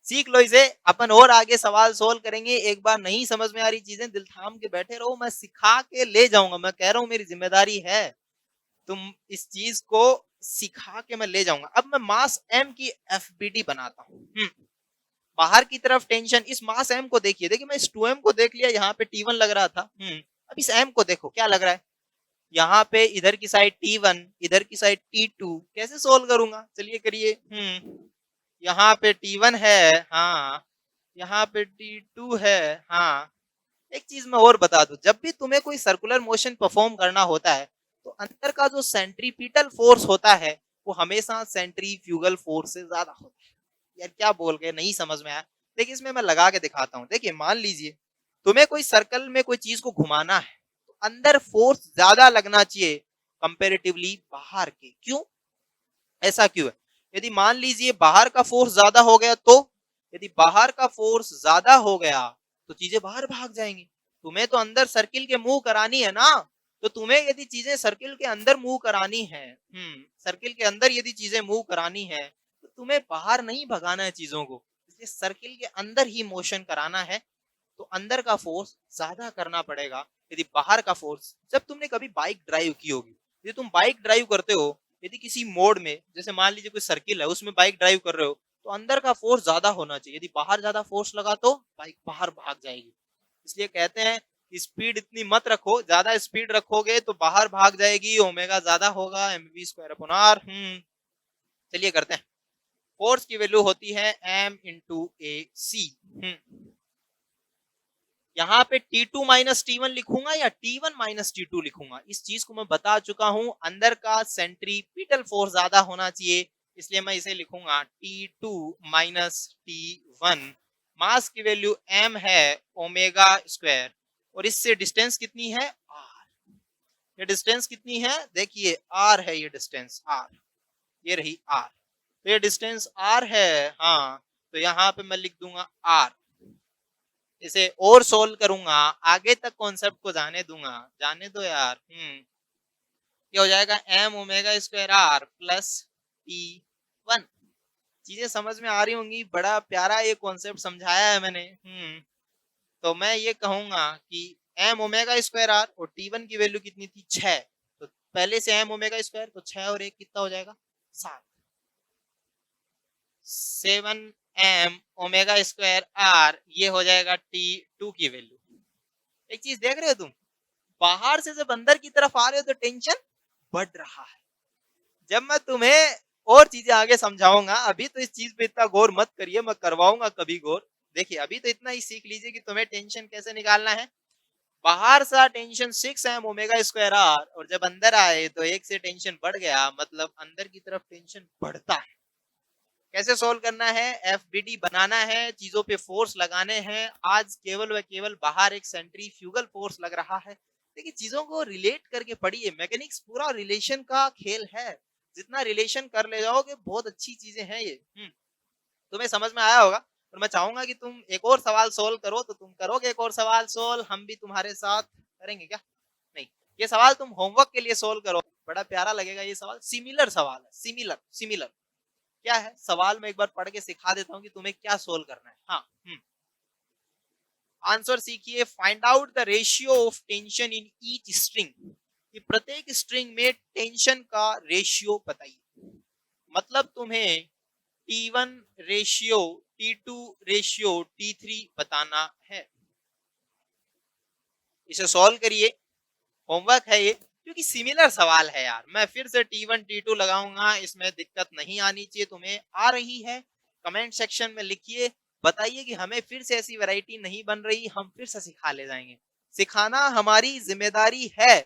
सीख लो इसे। अपन और आगे सवाल सोल्व करेंगे। एक बार नहीं समझ में आ रही चीजें दिल थाम के बैठे रहो, मैं सिखा के ले जाऊंगा। मैं कह रहा हूं मेरी जिम्मेदारी है, तुम इस चीज को सिखा के मैं ले जाऊंगा। अब मैं मास m की FBD बनाता हूँ। बाहर की तरफ टेंशन, इस मास m को देखिए। देखिए मैं इस 2m को देख लिया, यहाँ पे T1 लग रहा था। अब इस m को देखो क्या लग रहा है? यहाँ पे इधर की साइड T1, इधर की साइड T2। कैसे सोल्व करूंगा? चलिए करिए। यहाँ पे T1 है, हाँ, यहाँ पे T2 है। हाँ, एक चीज मैं और बता दूं, जब भी तुम्हें कोई सर्कुलर मोशन परफॉर्म करना होता है तो अंदर का जो सेंट्रीपिटल फोर्स होता है वो हमेशा सेंट्रीफ्यूगल फोर्स से ज्यादा होता है। यार क्या बोल गए, नहीं समझ में आया? देखिए इसमें मैं लगा के दिखाता हूँ। देखिए मान लीजिए तुम्हें कोई सर्कल में कोई चीज को घुमाना है तो अंदर फोर्स ज्यादा लगना चाहिए कंपेरेटिवली बाहर के। क्यों? ऐसा क्यों है? यदि मान लीजिए बाहर का फोर्स ज्यादा हो गया तो, यदि बाहर का फोर्स ज्यादा हो गया तो चीजें बाहर भाग जाएंगी। तुम्हें तो अंदर सर्किल के मूव करानी है ना, तो तुम्हें यदि चीजें सर्किल के अंदर मूव करानी है, सर्किल के अंदर यदि चीजें मूव करानी है तो तुम्हें बाहर नहीं भगाना है चीजों को, इसलिए सर्किल के अंदर ही मोशन कराना है। तो अंदर का फोर्स ज्यादा करना पड़ेगा। यदि बाहर का फोर्स, जब तुमने कभी बाइक ड्राइव की होगी, यदि तुम बाइक ड्राइव करते हो, यदि किसी मोड में, जैसे मान लीजिए कोई सर्किल है उसमें बाइक ड्राइव कर रहे हो, तो अंदर का फोर्स ज्यादा होना चाहिए। यदि बाहर ज्यादा फोर्स लगा तो बाइक बाहर भाग जाएगी। इसलिए कहते हैं स्पीड इतनी मत रखो, ज्यादा स्पीड रखोगे तो बाहर भाग जाएगी, ओमेगा ज्यादा होगा, mv स्क्वायर अपॉन आर। चलिए करते हैं। फोर्स की वैल्यू होती है m इंटू ए सी। यहाँ पे T2 माइनस T1 लिखूंगा या T1 माइनस T2 लिखूंगा, इस चीज को मैं बता चुका हूं। अंदर का सेंट्रीपिटल फोर्स ज्यादा होना चाहिए, इसलिए मैं इसे लिखूंगा T2 माइनस T1। मास की वैल्यू m है ओमेगा स्क्वायर, और इससे डिस्टेंस कितनी है? r। ये डिस्टेंस कितनी है? देखिए r है, ये डिस्टेंस r, ये रही r। तो ये डिस्टेंस r है। हाँ, तो यहाँ पे मैं लिख दूंगा r। इसे और सोल्व करूंगा, आगे तक कॉन्सेप्ट को जाने दूंगा, जाने दो यार। ये हो जाएगा m omega square r plus T1। चीजें समझ में आ रही होंगी, बड़ा प्यारा ये कॉन्सेप्ट समझाया है मैंने। तो मैं ये कहूंगा कि एम ओमेगा स्क्वायर आर और T1 की वैल्यू कितनी थी 6, तो पहले से एम ओमेगा स्क्वायर, तो 6 और 1 कितना हो जाएगा 7, 7 एम ओमेगा स्क्वायर आर, ये हो जाएगा T2 की वैल्यू। एक चीज देख रहे हो तुम, बाहर से जब अंदर की तरफ आ रहे हो तो टेंशन बढ़ रहा है। जब मैं तुम्हें और चीजें आगे समझाऊंगा, अभी तो इस चीज पे इतना गौर मत करिए, मैं करवाऊंगा कभी गौर। देखिए अभी तो इतना ही सीख लीजिए कि तुम्हें टेंशन कैसे निकालना है। बाहर सा tension 6 M omega square R, और जब अंदर आए तो 1 से टेंशन बढ़ गया, मतलब अंदर की तरफ टेंशन बढ़ता है। कैसे सोल्व करना है, एफबीडी बनाना है, चीजों पे फोर्स लगाने हैं। आज केवल व केवल बाहर एक सेंट्रीफ्यूगल फोर्स लग रहा है। देखिए चीजों को रिलेट करके पढ़िए, मैकेनिक्स पूरा रिलेशन का खेल है। जितना रिलेशन कर ले जाओगे बहुत अच्छी चीजें हैं ये। तुम्हें समझ में आया होगा, और मैं चाहूंगा कि तुम एक और सवाल सोल्व करो। तो तुम करोगे एक और सवाल सोल्व, हम भी तुम्हारे साथ करेंगे क्या? नहीं, ये सवाल तुम होमवर्क के लिए सोल्व करो, बड़ा प्यारा लगेगा ये सवाल। सिमिलर सवाल है, सिमिलर सिमिलर क्या है सवाल, मैं एक बार पढ़ के सिखा देता हूँ कि तुम्हें क्या सोल्व करना है। हाँ, आंसर सीखिए। Find out the ratio of tension in each string, कि प्रत्येक स्ट्रिंग में टेंशन का रेशियो बताइए। मतलब तुम्हें T1 ratio, T2 ratio, T3 बताना है। इसे सॉल्व करिए, होमवर्क है ये, क्योंकि सिमिलर सवाल है यार। मैं फिर से T1 T2 लगाऊंगा, इसमें दिक्कत नहीं आनी चाहिए। तुम्हें आ रही है, कमेंट सेक्शन में लिखिए, बताइए कि हमें फिर से ऐसी वैरायटी नहीं बन रही, हम फिर से सिखा ले जाएंगे। सिखाना हमारी जिम्मेदारी है,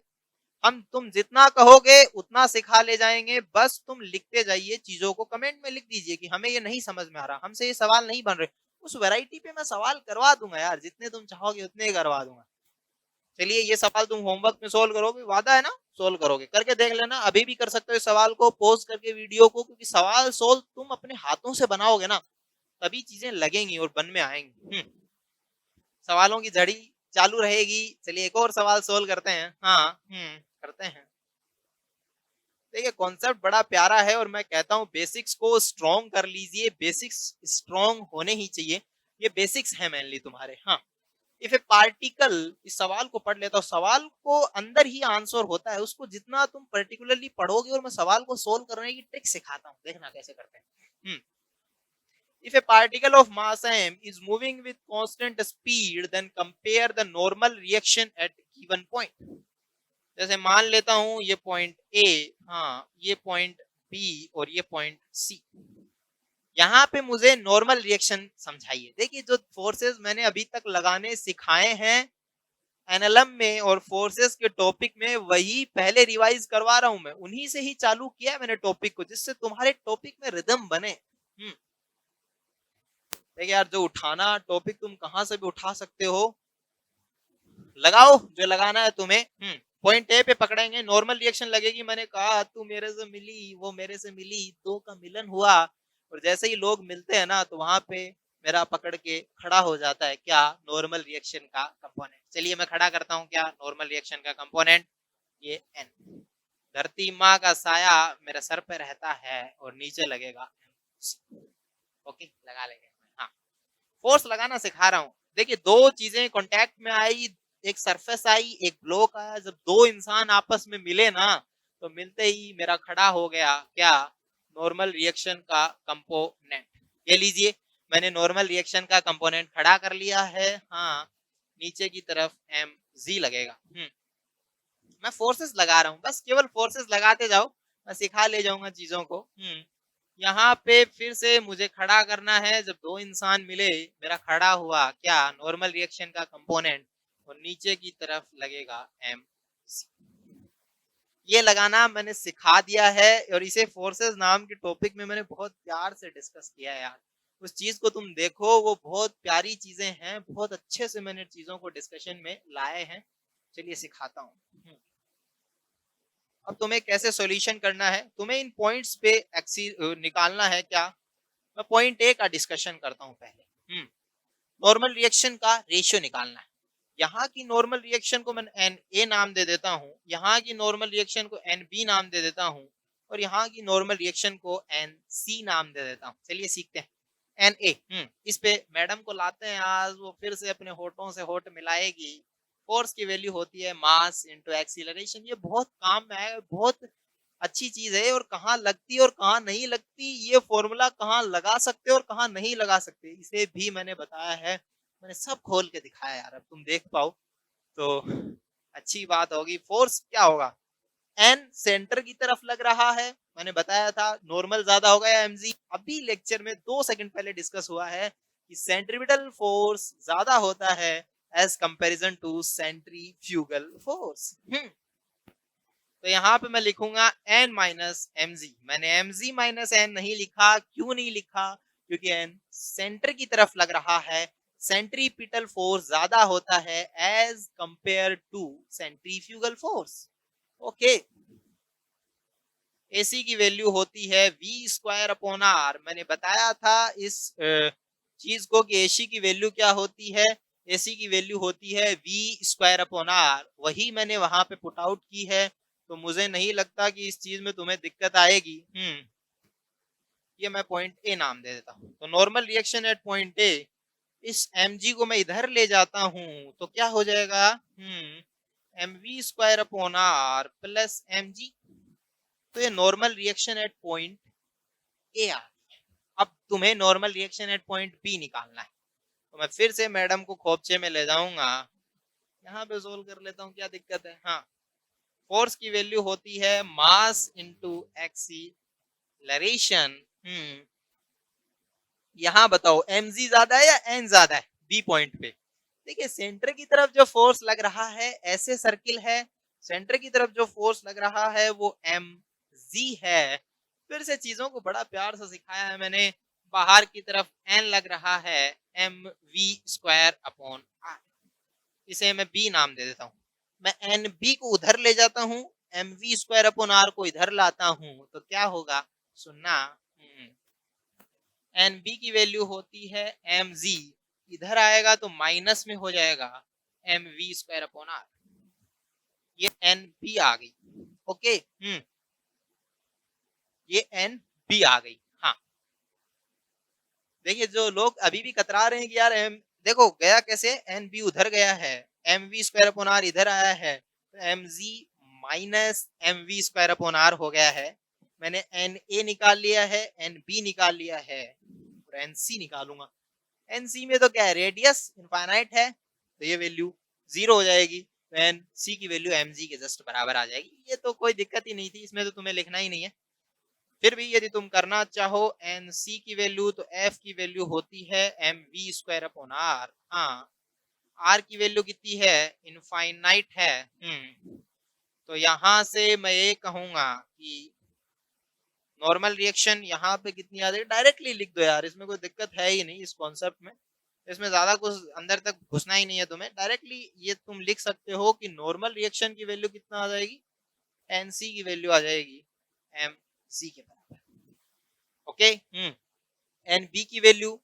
हम तुम जितना कहोगे उतना सिखा ले जाएंगे। बस तुम लिखते जाइए चीजों को, कमेंट में लिख दीजिए कि हमें ये नहीं समझ में आ रहा, हमसे ये सवाल नहीं बन रहे। उस वैरायटी पे मैं सवाल करवा दूंगा यार, जितने तुम चाहोगे उतने करवा दूंगा। चलिए ये सवाल तुम होमवर्क में सोल्व करोगे, वादा है ना? सोल्व करोगे, करके देख लेना। अभी भी कर सकते हो इस सवाल को पॉज करके वीडियो को, क्योंकि सवाल सोल्व तुम अपने हाथों से बनाओगे ना, तभी चीजें लगेंगी और बन में आएंगी। सवालों की झड़ी चालू रहेगी। चलिए एक और सवाल सोल्व करते हैं। हाँ, करते हैं। देखिए कॉन्सेप्ट बड़ा प्यारा है, और मैं कहता हूँ बेसिक्स को स्ट्रॉन्ग कर लीजिए, बेसिक्स स्ट्रॉन्ग होने ही चाहिए। ये बेसिक्स है मेनली तुम्हारे। हाँ, इफ ए पार्टिकल, इस सवाल को पढ़ लेता हूँ। सवाल को अंदर ही आंसर होता है, उसको जितना तुम पर्टिकुलरली पढ़ोगे, और मैं सवाल को सोल्व करने की ट्रिक सिखाता हूँ, देखना कैसे करते हैं। If a particle of mass m is moving with constant speed, then compare the normal reaction at given point. जैसे मान लेता हूं ये पॉइंट ए, हाँ ये पॉइंट बी और ये पॉइंट सी। यहाँ पे मुझे नॉर्मल रिएक्शन समझाइए। देखिए जो फोर्सेस मैंने अभी तक लगाने सिखाए हैं एनएलएम में और फोर्सेस के टॉपिक में, वही पहले रिवाइज करवा रहा हूं मैं, उन्हीं से ही चालू किया है मैंने टॉपिक को, जिससे तुम्हारे टॉपिक में रिदम बने। देखिए यार, जो उठाना टॉपिक तुम कहां से भी उठा सकते हो, लगाओ जो लगाना है तुम्हें। पॉइंट ए पे पकड़ेंगे, नॉर्मल रिएक्शन लगेगी। मैंने कहा तू मेरे से मिली, वो मेरे से मिली, दो का मिलन हुआ, और जैसे ही लोग मिलते हैं ना, तो वहां पे मेरा पकड़ के खड़ा हो जाता है क्या, नॉर्मल रिएक्शन का कंपोनेंट। चलिए मैं खड़ा करता हूँ क्या नॉर्मल रिएक्शन का कंपोनेंट, ये एन। धरती माँ का साया मेरे सर पे रहता है और नीचे लगेगा। ओके, लगा लेंगे। हाँ, फोर्स लगाना सिखा रहा हूँ। देखिए दो चीजें कांटेक्ट में आई, एक सरफेस आई, एक ब्लॉक आया। जब दो इंसान आपस में मिले ना, तो मिलते ही मेरा खड़ा हो गया क्या, नॉर्मल रिएक्शन का कंपोनेंट। ये लीजिए, मैंने नॉर्मल रिएक्शन का कंपोनेंट खड़ा कर लिया है। हाँ, नीचे की तरफ एम जी लगेगा। मैं फोर्सेस लगा रहा हूँ, बस केवल फोर्सेस लगाते जाओ, मैं सिखा ले जाऊंगा चीजों को। यहाँ पे फिर से मुझे खड़ा करना है। जब दो इंसान मिले, मेरा खड़ा हुआ क्या, नॉर्मल रिएक्शन का कंपोनेंट, और नीचे की तरफ लगेगा एम। ये लगाना मैंने सिखा दिया है, और इसे फोर्सेस नाम के टॉपिक में मैंने बहुत प्यार से डिस्कस किया है यार। उस चीज को तुम देखो, वो बहुत प्यारी चीजें हैं, बहुत अच्छे से मैंने चीजों को डिस्कशन में लाए हैं। चलिए सिखाता हूँ। अब तुम्हें कैसे सॉल्यूशन करना है, तुम्हें इन पॉइंट्स पे निकालना है क्या। मैं पॉइंट ए का डिस्कशन करता हूं पहले। नॉर्मल रिएक्शन का रेशियो निकालना है। यहाँ की नॉर्मल रिएक्शन को मैं एन ए नाम दे देता हूँ, यहाँ की नॉर्मल रिएक्शन को एन बी नाम दे देता हूँ, और यहाँ की नॉर्मल रिएक्शन को NC नाम दे देता हूँ। चलिए सीखते हैं। Na, इस पे मैडम को लाते हैं आज, वो फिर से अपने होठों से होठ मिलाएगी। फोर्स की वैल्यू होती है मास इनटू एक्सीलरेशन। ये बहुत काम में है, बहुत अच्छी चीज है, और कहाँ लगती है और कहाँ नहीं लगती, ये फॉर्मूला कहाँ लगा सकते हो और कहाँ नहीं लगा सकते, इसे भी मैंने बताया है। मैंने सब खोल के दिखाया यार, अब तुम देख पाओ तो अच्छी बात होगी। फोर्स क्या होगा, एन सेंटर की तरफ लग रहा है, मैंने बताया था नॉर्मल ज्यादा होगा या mg। अभी लेक्चर में 2 सेकंड पहले डिस्कस हुआ है कि सेंट्रीपिटल फोर्स ज्यादा होता है as comparison to centrifugal force. तो यहाँ पे मैं लिखूंगा n माइनस एम जी। मैंने एम जी माइनस एन नहीं लिखा, क्यों नहीं लिखा, क्योंकि n सेंटर की तरफ लग रहा है, सेंट्रीपिटल फोर्स ज्यादा होता है as compare to centrifugal force. Okay, AC की वैल्यू होती है वी स्क्वायर अपॉन आर। मैंने बताया था इस चीज को कि AC की वैल्यू क्या होती है, AC की वैल्यू होती है वी स्क्वायर अपॉन आर, वही मैंने वहां पे पुट आउट की है। तो मुझे नहीं लगता कि इस चीज में तुम्हें दिक्कत आएगी। ये मैं पॉइंट ए नाम दे देता हूँ। तो नॉर्मल रिएक्शन एट पॉइंट ए, इस mg को मैं इधर ले जाता हूँ तो क्या हो जाएगा, mv square upon r plus mg। तो ये normal reaction at point a आ गई है। अब तुम्हें normal reaction at point b निकालना है। तो मैं फिर से मैडम को खोपचे में ले जाऊंगा, यहाँ पे सोल्व कर लेता हूँ, क्या दिक्कत है। हाँ, फोर्स की वैल्यू होती है मास इनटू एक्सीलरेशन। यहाँ बताओ mg ज्यादा है या n ज्यादा है बी पॉइंट पे। देखिए सेंटर की तरफ जो फोर्स लग रहा है, ऐसे सर्किल है, सेंटर की तरफ जो फोर्स लग रहा है वो mg है। फिर से चीजों को बड़ा प्यार से सिखाया है मैंने। बाहर की तरफ n लग रहा है, mv स्क्वायर अपॉन r, इसे मैं b नाम दे देता हूँ। मैं nb को उधर ले जाता हूँ, mv स्क्वायर अपॉन r को इधर लाता हूँ, तो क्या होगा सुनना। nb की वैल्यू होती है mg, इधर आएगा तो माइनस में हो जाएगा mv स्क्वायर अपॉन r। ये nb आ गई। ओके, ये nb आ गई। हाँ, देखिए जो लोग अभी भी कतरा रहे हैं कि यार देखो गया कैसे, nb उधर गया है, mv स्क्वायर अपॉन r इधर आया है, तो mg minus mv square upon r हो गया है। मैंने na निकाल लिया है, nb निकाल लिया है, और nc निकालूंगा। एनसी में तो क्या है, रेडियस इनफाइनाइट है, तो ये वैल्यू 0 हो जाएगी। तो एन सी की वैल्यू एम जी के जस्ट बराबर आ जाएगी। ये तो कोई दिक्कत ही नहीं थी, इसमें तो तुम्हें लिखना ही नहीं है। फिर भी यदि तुम करना चाहो एन सी की वैल्यू, तो एफ की वैल्यू होती है M V square upon R. हाँ, आर की वैल्यू कितनी है, इनफाइनाइट है। तो यहां से मैं ये कहूंगा कि नॉर्मल रिएक्शन यहाँ पे कितनी आ जाएगी, डायरेक्टली लिख दो यार, इसमें कोई दिक्कत है ही नहीं इस कॉन्सेप्ट में। इसमें ज्यादा कुछ अंदर तक घुसना ही नहीं है तुम्हें, डायरेक्टली ये तुम लिख सकते हो कि नॉर्मल रिएक्शन की वैल्यू कितना आ जाएगी, एनसी की वैल्यू आ जाएगी एम सी के बराबर। ओके, एन बी की वैल्यू,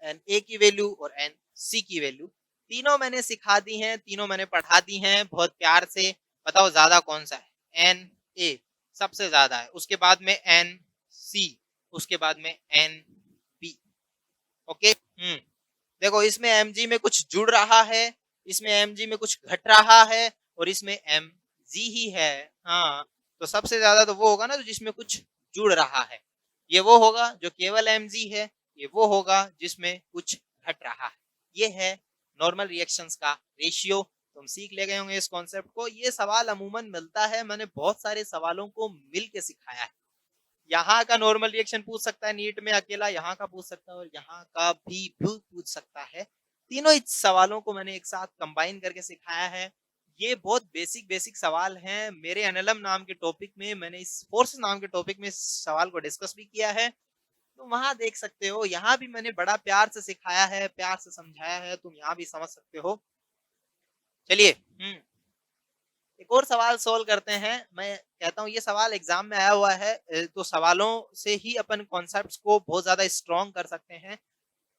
एन ए की वैल्यू और एन सी की वैल्यू तीनों मैंने सिखा दी हैं, तीनों मैंने पढ़ा दी हैं बहुत प्यार से। बताओ ज्यादा कौन सा है, एन ए सबसे ज्यादा है, उसके बाद में एन सी, उसके बाद में एन बी। ओके, देखो इसमें mg में कुछ जुड़ रहा है, इसमें mg में कुछ घट रहा है, और इसमें mg ही है। हाँ, तो सबसे ज्यादा तो वो होगा ना, तो जिसमें कुछ जुड़ रहा है, ये वो होगा जो केवल mg है, ये वो होगा जिसमें कुछ घट रहा है। ये है नॉर्मल रिएक्शंस का रेशियो। तुम सीख ले गए होंगे इस कॉन्सेप्ट को। ये सवाल अमूमन मिलता है, मैंने बहुत सारे सवालों को मिल के सिखाया है। यहाँ का नॉर्मल रिएक्शन पूछ सकता है नीट में अकेला, यहाँ का पूछ सकता है, और यहाँ का भी पूछ सकता है। तीनों ही सवालों को मैंने एक साथ कंबाइन करके सिखाया है। ये बहुत बेसिक बेसिक सवाल हैं। मेरे एनएलएम नाम के टॉपिक में मैंने इस फोर्स नाम के टॉपिक में इस सवाल को डिस्कस भी किया है, तो वहां देख सकते हो। यहाँ भी मैंने बड़ा प्यार से सिखाया है, प्यार से समझाया है, तुम यहाँ भी समझ सकते हो। चलिए, एक और सवाल सोल्व करते हैं। मैं कहता हूँ ये सवाल एग्जाम में आया हुआ है, तो सवालों से ही अपन कॉन्सेप्ट्स को बहुत ज्यादा स्ट्रॉन्ग कर सकते हैं।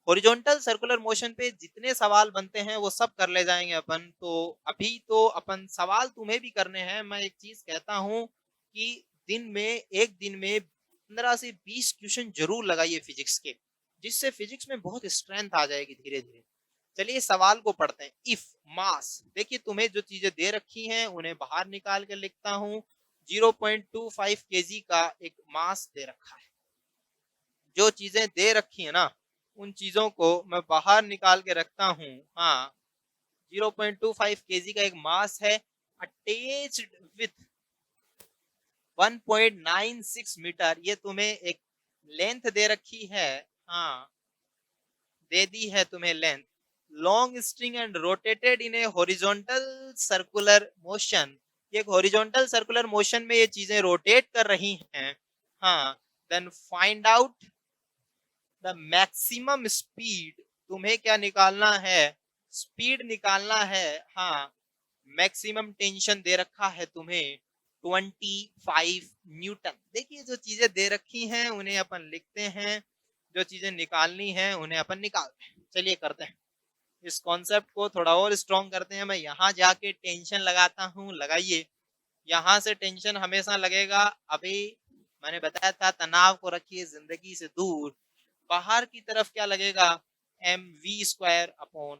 हॉरिजॉन्टल सर्कुलर मोशन पे जितने सवाल बनते हैं वो सब कर ले जाएंगे अपन। तो अभी तो अपन सवाल तुम्हें भी करने हैं। मैं एक चीज कहता हूँ कि एक दिन में 15 से 20 क्वेश्चन जरूर लगाइए फिजिक्स के, जिससे फिजिक्स में बहुत स्ट्रेंथ आ जाएगी धीरे धीरे। चलिए सवाल को पढ़ते हैं। इफ मास, देखिए तुम्हें जो चीजें दे रखी हैं उन्हें बाहर निकाल के लिखता हूं। 0.25 केजी का एक मास दे रखा है। जो चीजें दे रखी है ना, उन चीजों को मैं बाहर निकाल के रखता हूं। हाँ, 0.25 केजी का एक मास है, अटैच्ड विथ 1.96 मीटर। ये तुम्हें एक लेंथ दे रखी है। हाँ, दे दी है तुम्हें length. Long string and rotated in a horizontal circular motion. एक हॉरिजॉन्टल सर्कुलर मोशन में ये चीजें रोटेट कर रही हैं। हाँ, then find out the maximum speed. तुम्हें क्या निकालना है? स्पीड निकालना है। हाँ, मैक्सिमम टेंशन दे रखा है तुम्हें 25 न्यूटन। देखिए जो चीजें दे रखी हैं उन्हें अपन लिखते हैं, जो चीजें निकालनी है उन्हें अपन निकालते हैं। चलिए करते हैं, इस कॉन्सेप्ट को थोड़ा और स्ट्रॉन्ग करते हैं। मैं यहाँ जाके टेंशन लगाता हूँ, लगाइए। यहाँ से टेंशन हमेशा लगेगा। अभी मैंने बताया था तनाव को रखिए जिंदगी से दूर। बाहर की तरफ क्या लगेगा? mv² r।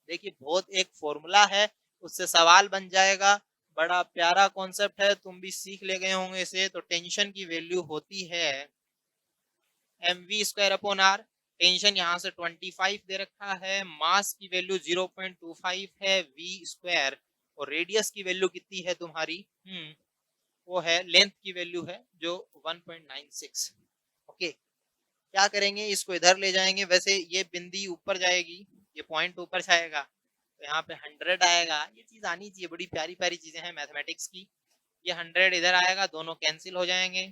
देखिए बहुत एक फॉर्मूला है, उससे सवाल बन जाएगा। बड़ा प्यारा कॉन्सेप्ट है, तुम भी सीख ले गए होंगे इसे। तो टेंशन की वैल्यू होती है mv²/r। टेंशन यहाँ से 25 दे रखा है, मास की वैल्यू 0.25 है v², और रेडियस की वैल्यू कितनी है तुम्हारी? वो है, लेंथ की वैल्यू है जो 1.96। ओके, क्या करेंगे? इसको इधर ले जाएंगे। वैसे ये बिंदी ऊपर जाएगी, ये पॉइंट ऊपर जाएगा, तो यहाँ पे 100 आएगा। ये चीज आनी चाहिए, बड़ी प्यारी प्यारी चीजें हैं मैथमेटिक्स की। ये 100 इधर आएगा, दोनों कैंसिल हो जाएंगे।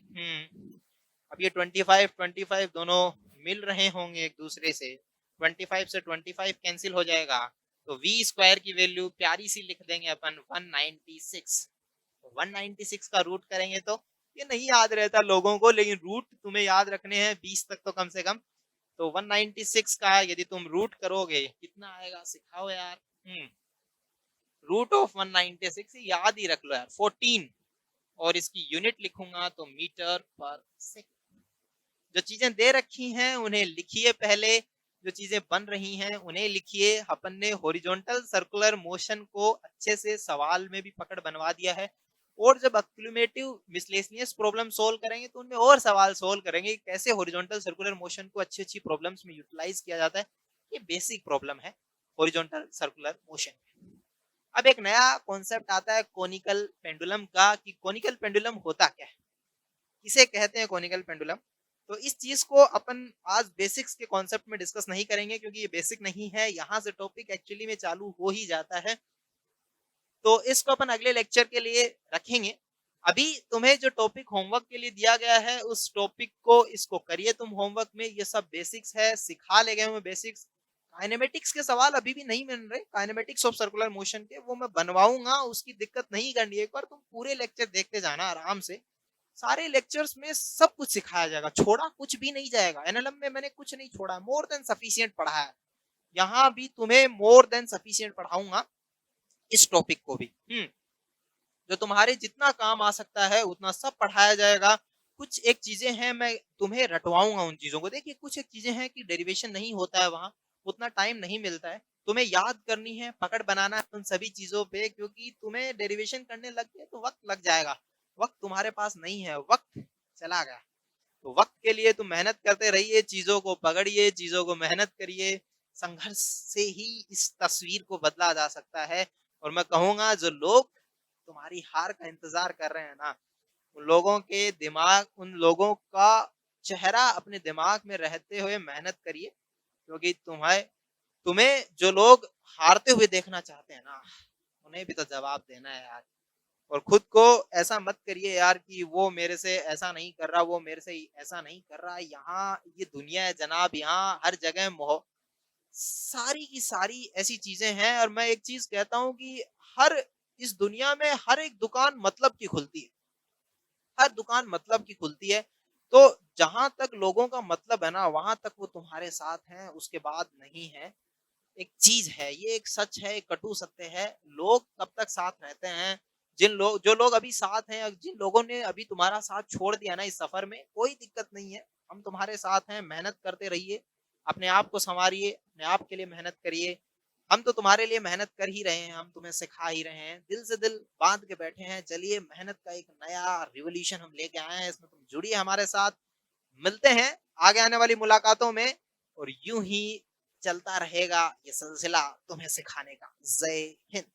अब ये 25 दोनों मिल रहे होंगे एक दूसरे से। 25 से 25 कैंसिल हो जाएगा, तो v² की वैल्यू प्यारी सी लिख देंगे अपन 196। 196 का रूट करेंगे तो ये नहीं याद रहता लोगों को, लेकिन रूट तुम्हें याद रखने हैं 20 तक तो कम से कम। तो 196 का यदि तुम रूट करोगे कितना आएगा? सिखाओ यार। रूट ऑफ 196 याद ही रख लो यार, 14। और इसकी यूनिट लिखूंगा तो मीटर पर सेकंड। जो चीजें दे रखी हैं उन्हें लिखिए पहले, जो चीजें बन रही हैं उन्हें लिखिए। अपन ने हॉरिजॉन्टल सर्कुलर मोशन को अच्छे से सवाल में भी पकड़ बनवा दिया है, और जब एक्यूमुलेटिव मिसलेनियस प्रॉब्लम सोल्व करेंगे तो उनमें और सवाल सोल्व करेंगे कैसे हॉरिजॉन्टल सर्कुलर मोशन को अच्छी अच्छी प्रॉब्लम्स में यूटिलाइज किया जाता है। ये बेसिक प्रॉब्लम है हॉरिजॉन्टल सर्कुलर मोशन। अब एक नया कॉन्सेप्ट आता है कोनिकल पेंडुलम का, कि कोनिकल पेंडुलम होता क्या है, किसे कहते हैं कोनिकल पेंडुलम। तो इस चीज को अपन आज बेसिक्स के कॉन्सेप्ट में डिस्कस नहीं करेंगे, क्योंकि ये बेसिक नहीं है। यहाँ से टॉपिक एक्चुअली में चालू हो ही जाता है, तो इसको अपन अगले लेक्चर के लिए रखेंगे। अभी तुम्हें जो टॉपिक होमवर्क के लिए दिया गया है उस टॉपिक को इसको करिए तुम होमवर्क में। ये सब बेसिक्स है, सिखा ले गए हूँ बेसिक्स। काइनेमेटिक्स के सवाल अभी भी नहीं मिल रहे, काइनेमेटिक्स ऑफ सर्कुलर मोशन के, वो मैं बनवाऊंगा, उसकी दिक्कत नहीं करनी। एक बार तुम पूरे लेक्चर देखते जाना आराम से, सारे लेक्चर्स में सब कुछ सिखाया जाएगा, छोड़ा कुछ भी नहीं जाएगा। एनएलएम में मैंने कुछ नहीं छोड़ा, मोर देन सफिशिएंट पढ़ाया है। यहाँ भी तुम्हें मोर देन सफिशिएंट पढ़ाऊंगा इस टॉपिक को भी। जो तुम्हारे जितना काम आ सकता है उतना सब पढ़ाया जाएगा। कुछ एक चीजें हैं मैं तुम्हें रटवाऊंगा उन चीजों को। देखिए कुछ एक चीजें हैं कि डेरिवेशन नहीं होता है, वहां उतना टाइम नहीं मिलता है। तुम्हें याद करनी है, पकड़ बनाना है उन सभी चीजों पे, क्योंकि तुम्हें डेरिवेशन करने लग गए तो वक्त लग जाएगा। वक्त तुम्हारे पास नहीं है, वक्त चला गया। तो वक्त के लिए तुम मेहनत करते रहिए, चीजों को पकड़िए, चीजों को मेहनत करिए। संघर्ष से ही इस तस्वीर को बदला जा सकता है। और मैं कहूंगा जो लोग तुम्हारी हार का इंतजार कर रहे हैं ना, उन लोगों के दिमाग, उन लोगों का चेहरा अपने दिमाग में रहते हुए मेहनत करिए, क्योंकि तुम्हें तुम्हें जो लोग हारते हुए देखना चाहते हैं ना, उन्हें भी तो जवाब देना है यार। और खुद को ऐसा मत करिए यार कि वो मेरे से ऐसा नहीं कर रहा, वो मेरे से ऐसा नहीं कर रहा। यहाँ ये दुनिया है जनाब, यहाँ हर जगह सारी की सारी ऐसी चीजें हैं। और मैं एक चीज कहता हूँ कि हर इस दुनिया में हर एक दुकान मतलब की खुलती है, हर दुकान मतलब की खुलती है। तो जहां तक लोगों का मतलब है ना, वहां तक वो तुम्हारे साथ हैं, उसके बाद नहीं है। एक चीज है, ये एक सच है, एक कटु सत्य है। लोग कब तक साथ रहते हैं जो लोग अभी साथ हैं, जिन लोगों ने अभी तुम्हारा साथ छोड़ दिया ना इस सफ़र में, कोई दिक्कत नहीं है। हम तुम्हारे साथ हैं, मेहनत करते रहिए, अपने आप को सँवारिए, अपने आप के लिए मेहनत करिए। हम तो तुम्हारे लिए मेहनत कर ही रहे हैं, हम तुम्हें सिखा ही रहे हैं, दिल से दिल बाँध के बैठे हैं। चलिए मेहनत का एक नया रिवॉल्यूशन हम लेके आए हैं, इसमें तुम जुड़िए हमारे साथ। मिलते हैं आगे आने वाली मुलाकातों में और यूँ ही चलता रहेगा ये सिलसिला तुम्हें सिखाने का। जय हिंद।